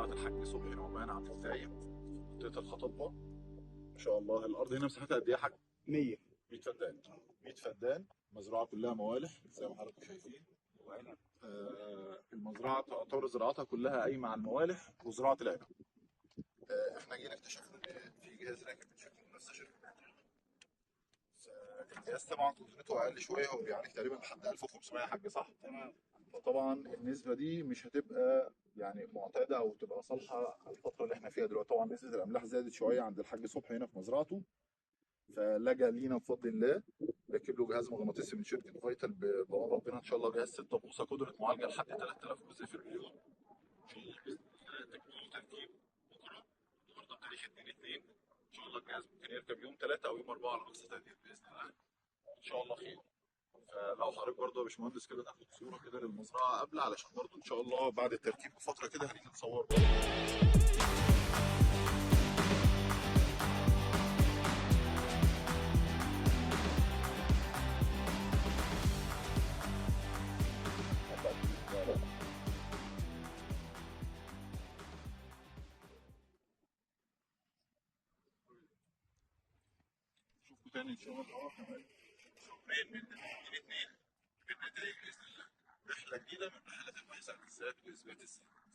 مزرعه الحاج صبحي نعمان عبد الدايم، منطقه الخطبه. ما شاء الله الارض هنا مساحتها قد ايه يا حاج؟ 100. 100 فدان. 100 فدان، مزرعه كلها موالح زي ما حضراتكم شايفين. المزرعه تعتبر زراعتها كلها قايمه على الموالح وزراعه العنب. احنا جينا اكتشفنا ان في جهاز راكب من شركه منافسه، شركه الجهاز طبعا قدرته اقل شويه، هو بيعالج تقريبا لحد 1500 يا حاج، صح؟ تمام. فطبعا النسبه دي مش هتبقى يعني معتاده او تبقى صالحه الفتره اللي احنا فيها دلوقتي. طبعا نسبه الاملاح زادت شويه عند الحاج صبحي هنا في مزرعته، فلجأ لينا بفضل الله. ركب له جهاز مغناطيسي من شركه فيتال بأمر ربنا ان شاء الله، جهاز 6 بوصه قدره معالجه لحد 3000 جزء في المليون. ان شاء الله باذن الله تكميل وتركيب بكره. النهارده تاريخ 2/2، ان شاء الله الجهاز ممكن يركب يوم 3 او يوم 4 على اقصى تقدير باذن الله. ان شاء الله خير. فلو حضرتك برضه يا باشمهندس كده تاخد صوره كده للمزرعه قبل، علشان برضه ان شاء الله بعد التركيب بفتره كده هنيجي نصور برضه. نشوفكم تاني ان شاء الله كمان شهرين من الاثنين بالنتائج باذن الله. رحله جديده من رحلات البحث عن الذات واثبات الذات.